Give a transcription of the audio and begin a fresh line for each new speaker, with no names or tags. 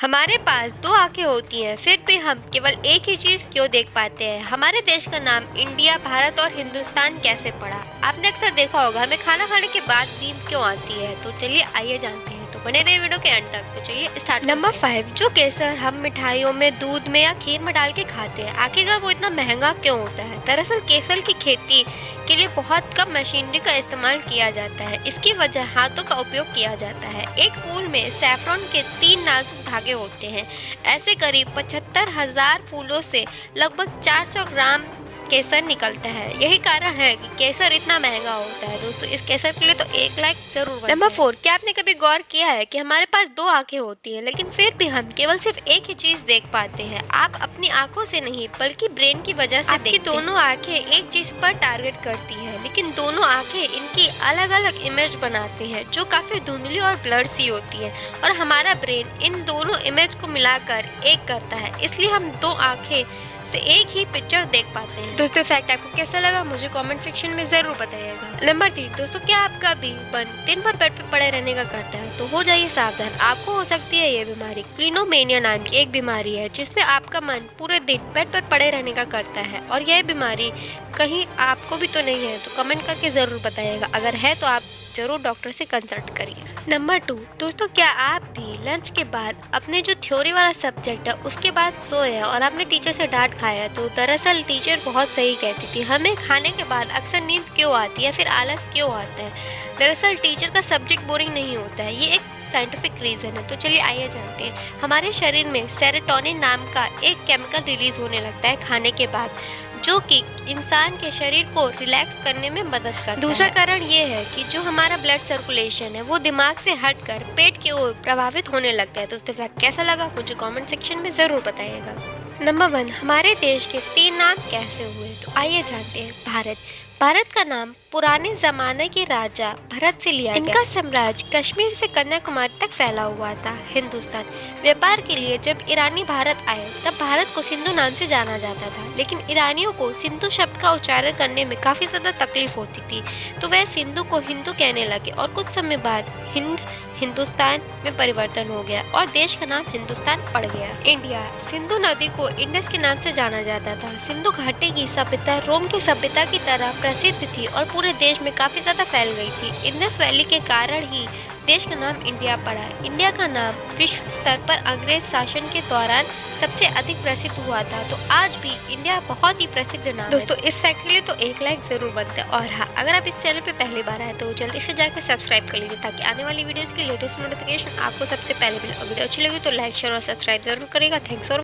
हमारे पास दो आंखें होती हैं, फिर भी हम केवल एक ही चीज क्यों देख पाते हैं? हमारे देश का नाम इंडिया, भारत और हिंदुस्तान कैसे पड़ा? आपने अक्सर देखा होगा, हमें खाना खाने के बाद नींद क्यों आती है। तो चलिए आइए जानते हैं। तो बने रहिए वीडियो के एंड तक। तो चलिए स्टार्ट। नंबर 5, जो केसर हम मिठाइयों में, दूध में या खीर में डाल के खाते हैं, आखिरकार वो इतना महंगा क्यों होता है? दरअसल केसर की खेती के लिए बहुत कम मशीनरी का इस्तेमाल किया जाता है। इसकी वजह हाथों का उपयोग किया जाता है। एक फूल में सैफरन के 3 नाजुक धागे होते हैं। ऐसे करीब 75,000 फूलों से लगभग 400 ग्राम केसर निकलता है। यही कारण है कि केसर इतना महंगा होता है। दोस्तों, इस केसर के लिए तो 1 लाख जरूर बनता है। नंबर 4, क्या आपने कभी गौर किया है कि हमारे पास दो आंखें होती हैं, लेकिन फिर भी हम केवल सिर्फ एक ही चीज देख पाते हैं? आप अपनी आंखों से नहीं, बल्कि ब्रेन की वजह से देखते हैं। दोनों आंखें एक चीज पर टारगेट करती है, लेकिन दोनों आंखें इनकी अलग अलग इमेज बनाती है, जो काफी धुंधली और ब्लर सी होती है, और हमारा ब्रेन इन दोनों इमेज को मिलाकर एक करता है। इसलिए हम दो आंखें से एक ही पिक्चर देख पाते हैं। दोस्तों, फैक्ट आपको कैसा लगा मुझे कमेंट सेक्शन में जरूर बताइएगा। नंबर 3, दोस्तों, क्या आपका भी मन दिन भर बेड पे पड़े रहने का करता है? तो हो जाइए सावधान, आपको हो सकती है ये बीमारी। क्लिनोमेनिया नाम की एक बीमारी है, जिसमें आपका मन पूरे दिन बेड पर पड़े रहने का करता है। और यह बीमारी कहीं आपको भी तो नहीं है? तो कमेंट करके जरूर बताइएगा। अगर है तो आप जरूर डॉक्टर से कंसल्ट करिए। नंबर 2, दोस्तों, क्या आप भी लंच के बाद अपने जो थ्योरी वाला सब्जेक्ट है उसके बाद सोए हैं और आपने टीचर से डांट खाया? तो दरअसल टीचर बहुत सही कहती थी, हमें खाने के बाद अक्सर नींद क्यों आती है, फिर आलस क्यों आता है? दरअसल टीचर का सब्जेक्ट बोरिंग नहीं होता है, ये एक साइंटिफिक रीजन है। तो चलिए आइए जानते हैं। हमारे शरीर में सेरोटोनिन नाम का एक केमिकल रिलीज होने लगता है खाने के बाद, जो कि इंसान के शरीर को रिलैक्स करने में मदद करता है। दूसरा कारण ये है कि जो हमारा ब्लड सर्कुलेशन है वो दिमाग से हटकर पेट की ओर प्रभावित होने लगता है। दोस्तों, फैक्ट कैसा लगा मुझे कमेंट सेक्शन में जरूर बताइएगा। नंबर 1, हमारे देश के 3 नाम कैसे हुए? तो आइए जानते हैं। भारत का नाम पुराने जमाने के राजा भरत से लिया गया। इनका साम्राज्य कश्मीर से कन्याकुमारी तक फैला हुआ था। हिंदुस्तान, व्यापार के लिए जब ईरानी भारत आए तब भारत को सिंधु नाम से जाना जाता था, लेकिन ईरानियों को सिंधु शब्द का उच्चारण करने में काफी ज्यादा तकलीफ होती थी, तो वह सिंधु को हिंदू कहने लगे और कुछ समय बाद हिंदुस्तान में परिवर्तन हो गया और देश का नाम हिंदुस्तान पड़ गया। इंडिया, सिंधु नदी को इंडस के नाम से जाना जाता था। सिंधु घाटी की सभ्यता रोम की सभ्यता की तरह प्रसिद्ध थी और पूरे देश में काफी ज्यादा फैल गई थी। इंडस वैली के कारण ही देश का नाम इंडिया पड़ा। इंडिया का नाम विश्व स्तर पर अंग्रेज शासन के दौरान सबसे अधिक प्रसिद्ध हुआ था, तो आज भी इंडिया बहुत ही प्रसिद्ध नाम है। दोस्तों, इस फैक्ट के लिए तो 1 लाइक जरूर बनता है। और हाँ, अगर आप इस चैनल पे पहली बार आए तो जल्दी से जाकर सब्सक्राइब कर लीजिए, ताकि आने वाली वीडियोस की लेटेस्ट नोटिफिकेशन आपको सबसे पहले मिले। वीडियो अच्छी लगी तो लाइक, शेयर और सब्सक्राइब जरूर करेगा। Thanks for